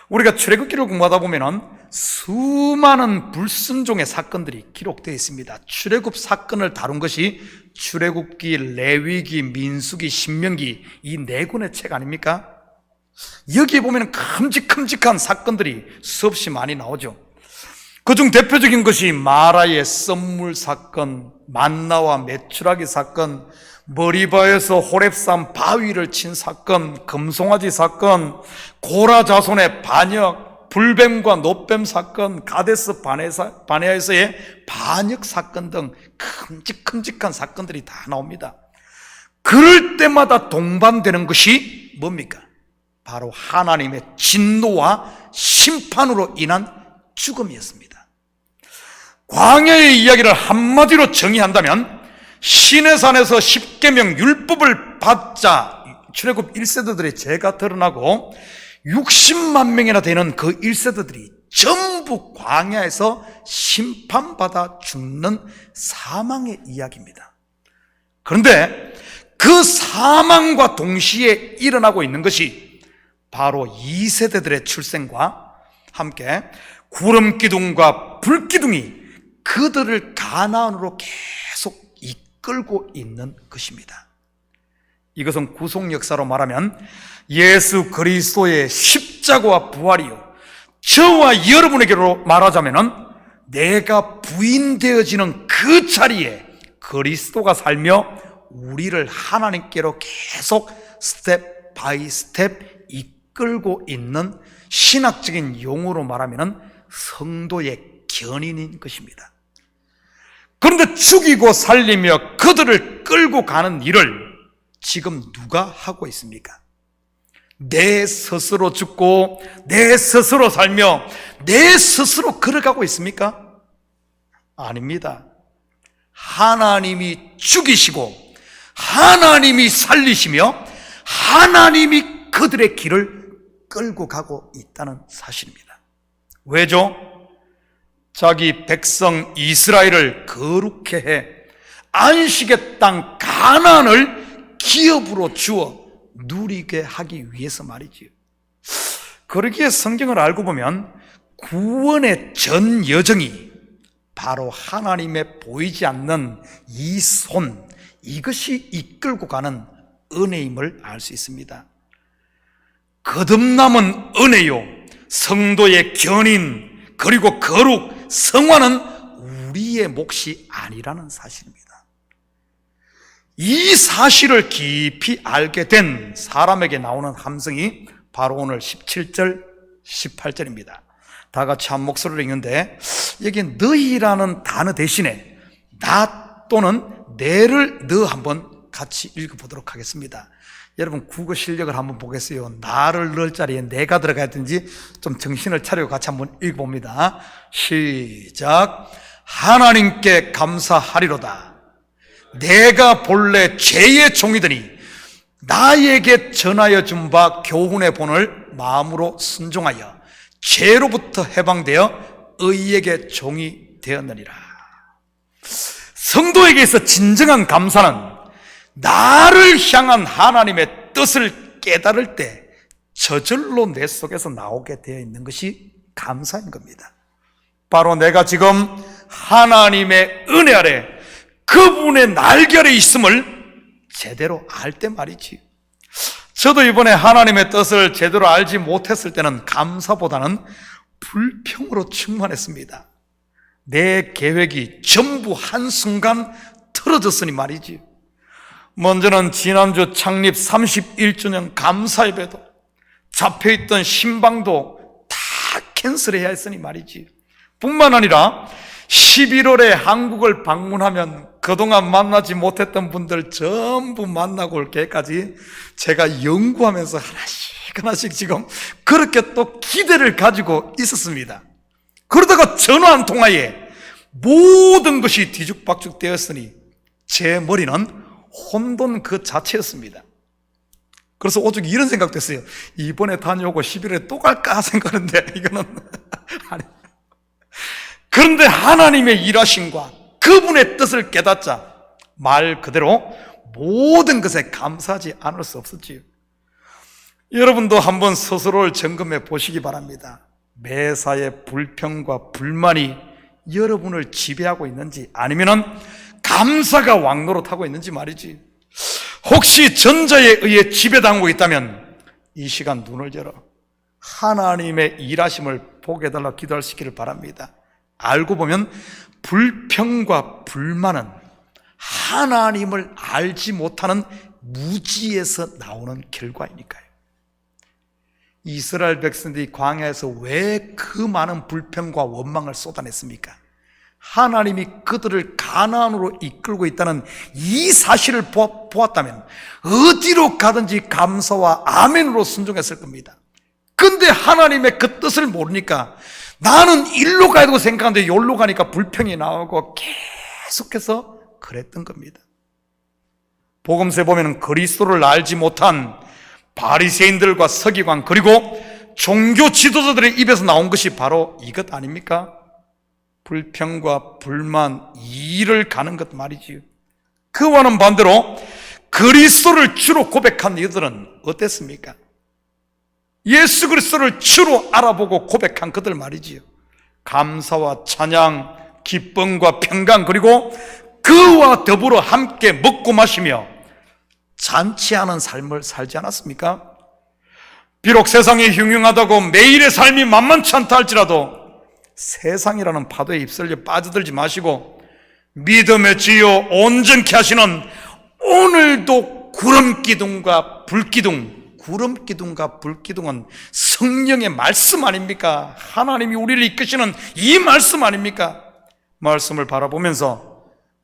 [SPEAKER 2] 우리가 출애굽기를 공부하다 보면은 수많은 불순종의 사건들이 기록되어 있습니다. 출애굽 사건을 다룬 것이 출애굽기, 레위기, 민수기, 신명기 이 네 권의 책 아닙니까? 여기에 보면 큼직큼직한 사건들이 수없이 많이 나오죠. 그중 대표적인 것이 마라의 썸물 사건, 만나와 메추라기 사건, 머리바에서 호렙산 바위를 친 사건, 금송아지 사건, 고라 자손의 반역, 불뱀과 노뱀 사건, 가데스 바네아에서의 반역 사건 등 큼직큼직한 사건들이 다 나옵니다. 그럴 때마다 동반되는 것이 뭡니까? 바로 하나님의 진노와 심판으로 인한 죽음이었습니다. 광야의 이야기를 한마디로 정의한다면 시내산에서 십계명 율법을 받자 출애굽 1세대들의 죄가 드러나고 60만 명이나 되는 그 1세대들이 전부 광야에서 심판받아 죽는 사망의 이야기입니다. 그런데 그 사망과 동시에 일어나고 있는 것이 바로 2세대들의 출생과 함께 구름기둥과 불기둥이 그들을 가나안으로 계속 이끌고 있는 것입니다. 이것은 구속 역사로 말하면 예수 그리스도의 십자가와 부활이요, 저와 여러분에게로 말하자면은 내가 부인되어지는 그 자리에 그리스도가 살며 우리를 하나님께로 계속 스텝 바이 스텝 이끌고 있는 신학적인 용어로 말하면은 성도의 견인인 것입니다. 그런데 죽이고 살리며 그들을 끌고 가는 일을 지금 누가 하고 있습니까? 내 스스로 죽고 내 스스로 살며 내 스스로 걸어가고 있습니까? 아닙니다. 하나님이 죽이시고 하나님이 살리시며 하나님이 그들의 길을 끌고 가고 있다는 사실입니다. 왜죠? 자기 백성 이스라엘을 거룩해 해 안식의 땅 가나안을 기업으로 주어 누리게 하기 위해서 말이지요. 그러기에 성경을 알고 보면 구원의 전 여정이 바로 하나님의 보이지 않는 이 손, 이것이 이끌고 가는 은혜임을 알 수 있습니다. 거듭남은 은혜요, 성도의 견인 그리고 거룩, 성화는 우리의 몫이 아니라는 사실입니다. 이 사실을 깊이 알게 된 사람에게 나오는 함성이 바로 오늘 17절, 18절입니다. 다 같이 한 목소리로 읽는데 여기 너희라는 단어 대신에 나 또는 내를 너 한번 같이 읽어보도록 하겠습니다. 여러분 국어 실력을 한번 보겠어요. 나를 넣을 자리에 내가 들어가야 되는지 좀 정신을 차리고 같이 한번 읽어봅니다. 시작. 하나님께 감사하리로다. 내가 본래 죄의 종이더니 나에게 전하여 준 바 교훈의 본을 마음으로 순종하여 죄로부터 해방되어 의에게 종이 되었느니라. 성도에게 있어 진정한 감사는 나를 향한 하나님의 뜻을 깨달을 때 저절로 내 속에서 나오게 되어 있는 것이 감사인 겁니다. 바로 내가 지금 하나님의 은혜 아래 그분의 날개 아래 있음을 제대로 알 때 말이지. 저도 이번에 하나님의 뜻을 제대로 알지 못했을 때는 감사보다는 불평으로 충만했습니다. 내 계획이 전부 한순간 틀어졌으니 말이지. 먼저는 지난주 창립 31주년 감사 예배도 잡혀있던 신방도 다 캔슬해야 했으니 말이지. 뿐만 아니라 11월에 한국을 방문하면 그동안 만나지 못했던 분들 전부 만나고 올 계획까지 제가 연구하면서 하나씩 지금 그렇게 또 기대를 가지고 있었습니다. 그러다가 전화 한 통화에 모든 것이 뒤죽박죽 되었으니 제 머리는 혼돈 그 자체였습니다. 그래서 오죽 이런 생각도 했어요. 이번에 다녀오고 11월에 또 갈까 생각하는데 이거는 아니. 그런데 하나님의 일하심과 그분의 뜻을 깨닫자 말 그대로 모든 것에 감사하지 않을 수 없었지요. 여러분도 한번 스스로를 점검해 보시기 바랍니다. 매사의 불평과 불만이 여러분을 지배하고 있는지 아니면은 감사가 왕노릇하고 있는지 말이지. 혹시 전자에 의해 지배당하고 있다면 이 시간 눈을 열어 하나님의 일하심을 보게 해달라 기도하시기를 바랍니다. 알고 보면 불평과 불만은 하나님을 알지 못하는 무지에서 나오는 결과이니까요. 이스라엘 백성들이 광야에서 왜 그 많은 불평과 원망을 쏟아냈습니까? 하나님이 그들을 가나안으로 이끌고 있다는 이 사실을 보았다면 어디로 가든지 감사와 아멘으로 순종했을 겁니다. 근데 하나님의 그 뜻을 모르니까 나는 일로 가야 되고 생각하는데 여기로 가니까 불평이 나오고 계속해서 그랬던 겁니다. 복음서에 보면 그리스도를 알지 못한 바리새인들과 서기관 그리고 종교 지도자들의 입에서 나온 것이 바로 이것 아닙니까? 불평과 불만, 이를 가는 것 말이지요. 그와는 반대로 그리스도를 주로 고백한 이들은 어땠습니까? 예수 그리스도를 주로 알아보고 고백한 그들 말이지요. 감사와 찬양, 기쁨과 평강 그리고 그와 더불어 함께 먹고 마시며 잔치하는 삶을 살지 않았습니까? 비록 세상이 흉흉하다고 매일의 삶이 만만치 않다 할지라도 세상이라는 파도에 입설려 빠져들지 마시고 믿음의 지요 온전케 하시는 오늘도 구름기둥과 불기둥, 구름기둥과 불기둥은 성령의 말씀 아닙니까? 하나님이 우리를 이끄시는 이 말씀 아닙니까? 말씀을 바라보면서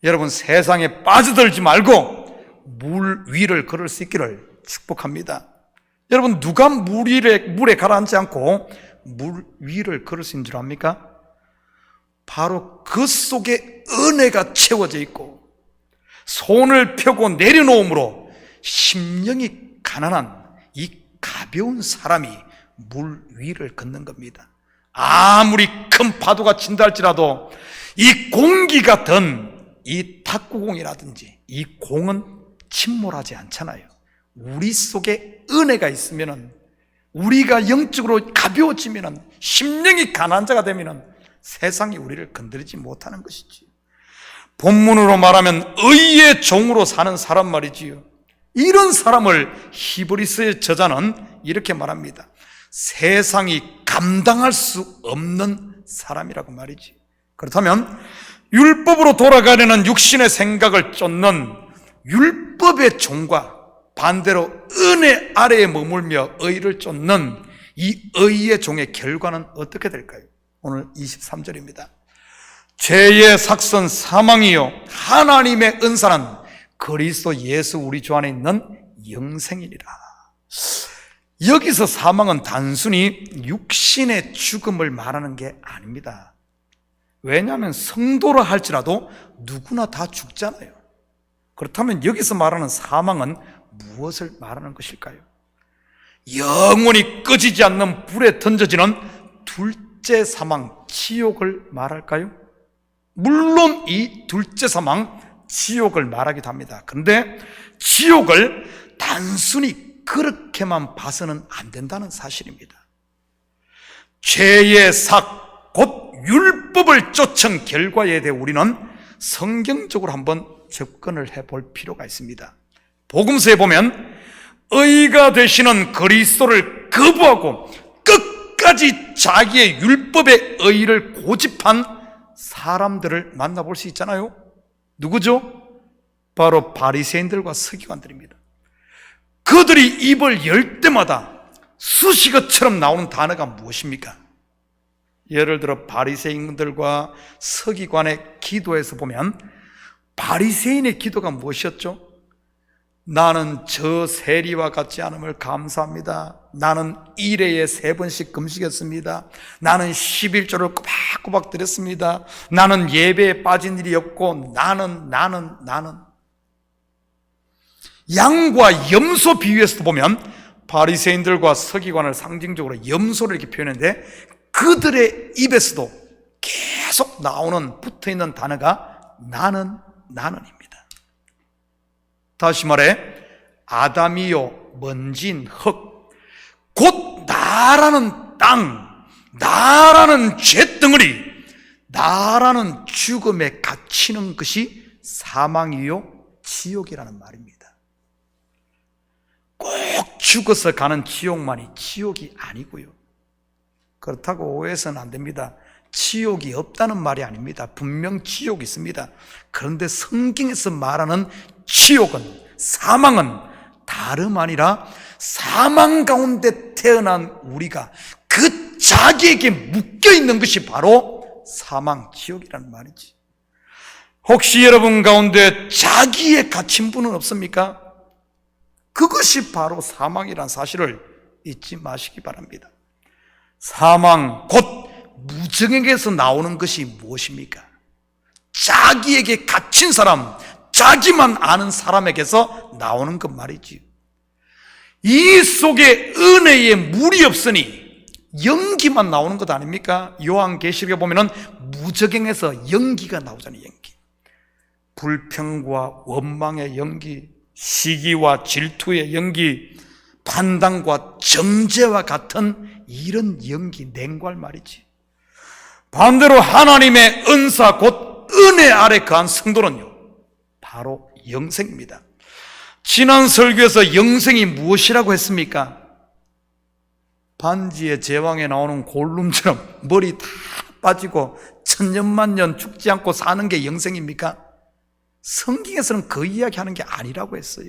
[SPEAKER 2] 여러분 세상에 빠져들지 말고 물 위를 걸을 수 있기를 축복합니다. 여러분 누가 물에 가라앉지 않고 물 위를 걸을 수 있는 줄 압니까? 바로 그 속에 은혜가 채워져 있고 손을 펴고 내려놓음으로 심령이 가난한 이 가벼운 사람이 물 위를 걷는 겁니다. 아무리 큰 파도가 친다 할지라도 이 공기가 든 이 탁구공이라든지 이 공은 침몰하지 않잖아요. 우리 속에 은혜가 있으면은 우리가 영적으로 가벼워지면은 심령이 가난한 자가 되면은 세상이 우리를 건드리지 못하는 것이지. 본문으로 말하면 의의 종으로 사는 사람 말이지요. 이런 사람을 히브리서의 저자는 이렇게 말합니다. 세상이 감당할 수 없는 사람이라고 말이지. 그렇다면 율법으로 돌아가려는 육신의 생각을 쫓는 율법의 종과 반대로 은혜 아래에 머물며 의를 쫓는 이 의의 종의 결과는 어떻게 될까요? 오늘 23절입니다. 죄의 삭선 사망이요 하나님의 은사는 그리스도 예수 우리 주 안에 있는 영생이니라. 여기서 사망은 단순히 육신의 죽음을 말하는 게 아닙니다. 왜냐하면 성도라 할지라도 누구나 다 죽잖아요. 그렇다면 여기서 말하는 사망은 무엇을 말하는 것일까요? 영원히 꺼지지 않는 불에 던져지는 둘째 사망, 지옥을 말할까요? 물론 이 둘째 사망, 지옥을 말하기도 합니다. 그런데 지옥을 단순히 그렇게만 봐서는 안 된다는 사실입니다. 죄의 삭, 곧 율법을 쫓은 결과에 대해 우리는 성경적으로 한번 접근을 해볼 필요가 있습니다. 복음서에 보면 의가 되시는 그리스도를 거부하고 끝까지 자기의 율법의 의를 고집한 사람들을 만나볼 수 있잖아요. 누구죠? 바로 바리새인들과 서기관들입니다. 그들이 입을 열 때마다 수식어처럼 나오는 단어가 무엇입니까? 예를 들어 바리새인들과 서기관의 기도에서 보면 바리새인의 기도가 무엇이었죠? 나는 저 세리와 같지 않음을 감사합니다. 나는 일회에 3번씩 금식했습니다. 나는 11조를 꼬박꼬박 드렸습니다. 나는 예배에 빠진 일이 없고 나는 양과 염소 비유에서도 보면 바리새인들과 서기관을 상징적으로 염소를 이렇게 표현했는데 그들의 입에서도 계속 나오는 붙어있는 단어가 나는입니다. 다시 말해 아담이요 먼지인 흙, 곧 나라는 땅, 나라는 죄덩어리, 나라는 죽음에 갇히는 것이 사망이요 지옥이라는 말입니다. 꼭 죽어서 가는 지옥만이 지옥이 아니고요. 그렇다고 오해해서는 안 됩니다. 지옥이 없다는 말이 아닙니다. 분명 지옥이 있습니다. 그런데 성경에서 말하는 지옥은, 사망은 다름 아니라 사망 가운데 태어난 우리가 그 자기에게 묶여있는 것이 바로 사망, 지옥이라는 말이지. 혹시 여러분 가운데 자기에 갇힌 분은 없습니까? 그것이 바로 사망이라는 사실을 잊지 마시기 바랍니다. 사망, 곧 무정에게서 나오는 것이 무엇입니까? 자기에게 갇힌 사람, 자기만 아는 사람에게서 나오는 것 말이지. 이 속에 은혜의 물이 없으니 연기만 나오는 것 아닙니까? 요한계시록에 보면은 무저갱에서 연기가 나오잖아요. 연기. 불평과 원망의 연기, 시기와 질투의 연기, 판단과 정죄와 같은 이런 연기, 냉괄 말이지. 반대로 하나님의 은사, 곧 은혜 아래 거한 성도는요, 바로 영생입니다. 지난 설교에서 영생이 무엇이라고 했습니까? 반지의 제왕에 나오는 골룸처럼 머리 다 빠지고 천년만년 죽지 않고 사는 게 영생입니까? 성경에서는 그 이야기하는 게 아니라고 했어요.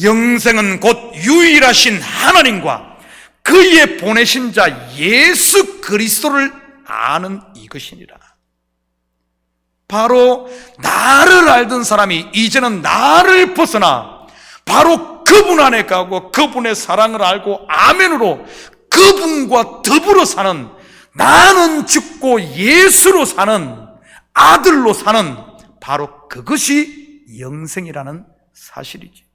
[SPEAKER 2] 영생은 곧 유일하신 하나님과 그의 보내신 자 예수 그리스도를 아는 이것이니라. 바로 나를 알던 사람이 이제는 나를 벗어나 바로 그분 안에 가고 그분의 사랑을 알고 아멘으로 그분과 더불어 사는, 나는 죽고 예수로 사는, 아들로 사는, 바로 그것이 영생이라는 사실이지.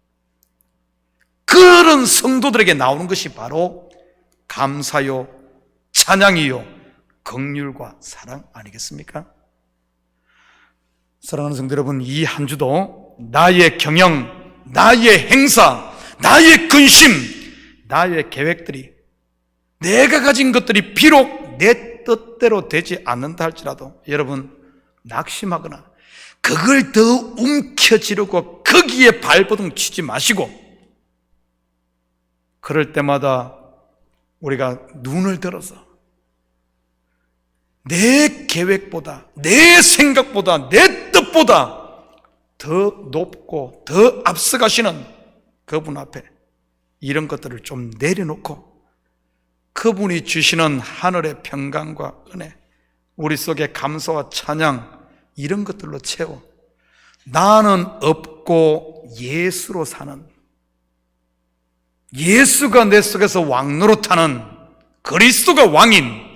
[SPEAKER 2] 그런 성도들에게 나오는 것이 바로 감사요, 찬양이요, 긍휼과 사랑 아니겠습니까? 사랑하는 성도 여러분, 이 한 주도 나의 경영, 나의 행사, 나의 근심, 나의 계획들이, 내가 가진 것들이 비록 내 뜻대로 되지 않는다 할지라도 여러분 낙심하거나 그걸 더 움켜쥐려고 거기에 발버둥 치지 마시고, 그럴 때마다 우리가 눈을 들어서 내 계획보다, 내 생각보다, 내 뜻보다 더 높고 더 앞서가시는 그분 앞에 이런 것들을 좀 내려놓고 그분이 주시는 하늘의 평강과 은혜, 우리 속에 감사와 찬양, 이런 것들로 채워 나는 없고 예수로 사는, 예수가 내 속에서 왕노릇하는, 그리스도가 왕인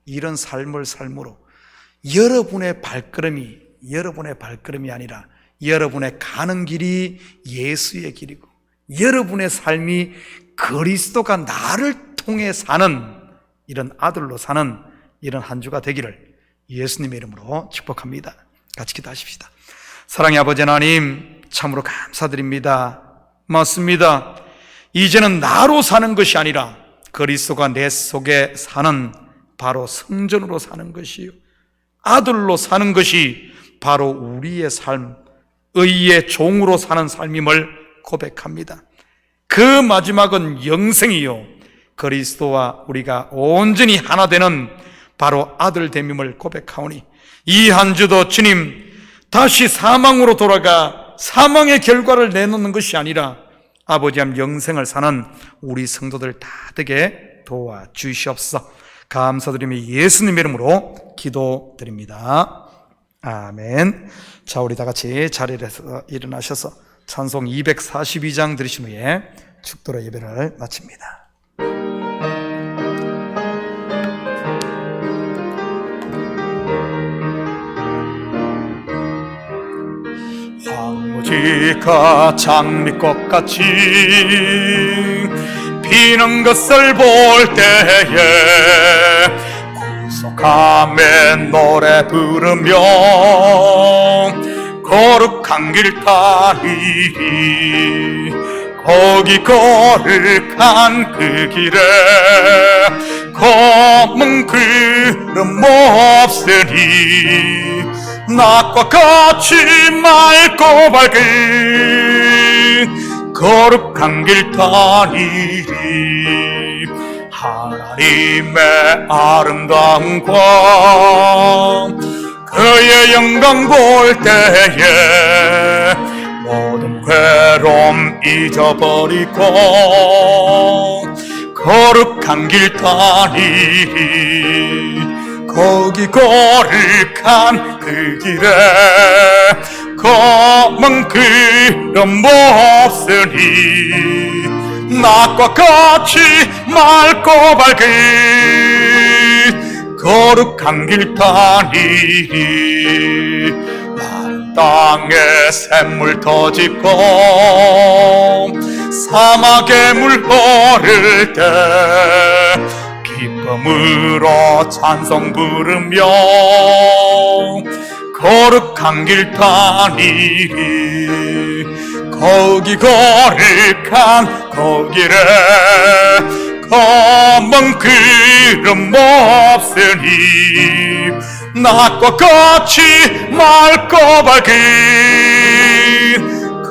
[SPEAKER 2] 이런 삶을 삶으로 여러분의 발걸음이 아니라 여러분의 가는 길이 예수의 길이고 여러분의 삶이 그리스도가 나를 통해 사는 이런 아들로 사는 이런 한 주가 되기를 예수님의 이름으로 축복합니다. 같이 기도하십시다. 사랑의 아버지 하나님, 참으로 감사드립니다. 맞습니다. 이제는 나로 사는 것이 아니라 그리스도가 내 속에 사는 바로 성전으로 사는 것이요, 아들로 사는 것이 바로 우리의 삶, 의의 종으로 사는 삶임을 고백합니다. 그 마지막은 영생이요, 그리스도와 우리가 온전히 하나 되는 바로 아들 됨임을 고백하오니 이 한 주도 주님, 다시 사망으로 돌아가 사망의 결과를 내놓는 것이 아니라 아버지 한 영생을 사는 우리 성도들 다 되게 도와주시옵소서. 감사드리며 예수님의 이름으로 기도드립니다. 아멘. 자, 우리 다 같이 자리에서 일어나셔서 찬송 242장 들으신 후에 축도로 예배를 마칩니다. 황무지가 장미꽃같이 피는 것을 볼 때에 구속함에 노래 부르며 거룩한 길 따리리. 거기 거룩한 그 길에 검은 구름 없으니 낮과 같이 맑고 밝은 거룩한 길 다니리. 하나님의 아름다운 광 그의 영광 볼 때에 모든 괴로움 잊어버리고 거룩한 길 다니리. 거기 거룩한 그 길에 검은 구름 없으니 낮과 같이 맑고 밝은 거룩한 길 다니리. 마른 땅에 샘물 터지고 사막에 물 흐를 때 기쁨으로 찬송 부르며 거룩한 길 다니리. 거기 거룩한 그 길에 검은 구름 없으니 낮과 같이 맑고 밝은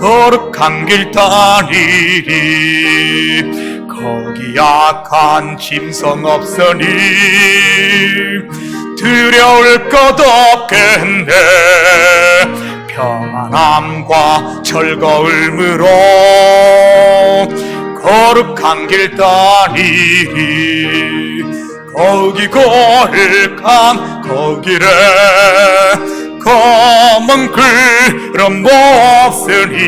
[SPEAKER 2] 거룩한 길 다니리. 거기 약한 짐승 없으니 두려울 것 없겠네. 평안함과 즐거움으로 거룩한 길 다니리. 거기 거룩한 그 길에 검은 구름 없으니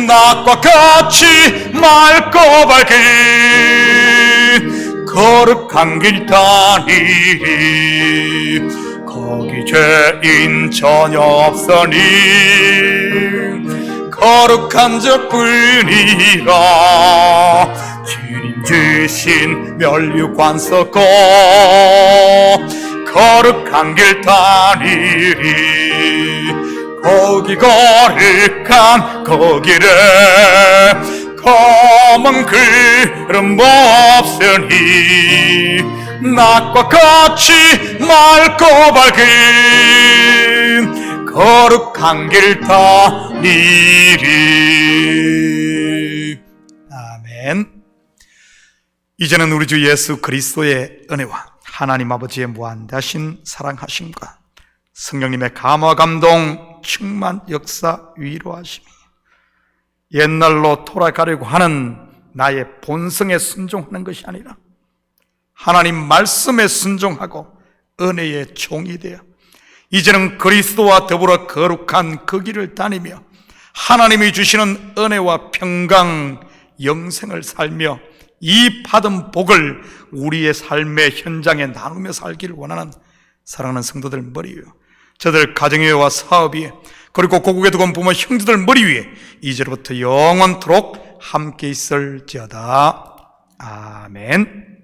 [SPEAKER 2] 낮과 같이 맑고 밝은 거룩한 길 다니리. 거기 죄인 전혀 없으니 거룩한 자뿐이라. 주님 주신 면류관 섞고 거룩한 길 다니리. 거기 거룩한 그 길에 검은 구름 없으니 낮과 같이 맑고 밝은 거룩한 길 다니리. 아멘. 이제는 우리 주 예수 그리스도의 은혜와 하나님 아버지의 무한대하신 사랑하심과 성령님의 감화 감동 충만 역사 위로하심이 옛날로 돌아가려고 하는 나의 본성에 순종하는 것이 아니라 하나님 말씀에 순종하고 은혜의 종이 되어 이제는 그리스도와 더불어 거룩한 그 길을 다니며 하나님이 주시는 은혜와 평강 영생을 살며 이 받은 복을 우리의 삶의 현장에 나누며 살기를 원하는 사랑하는 성도들 머리 위에 저들 가정위와 사업위에 그리고 고국에 두고 온 부모 형제들 머리 위에 이제로부터 영원토록 함께 있을지어다. 아멘.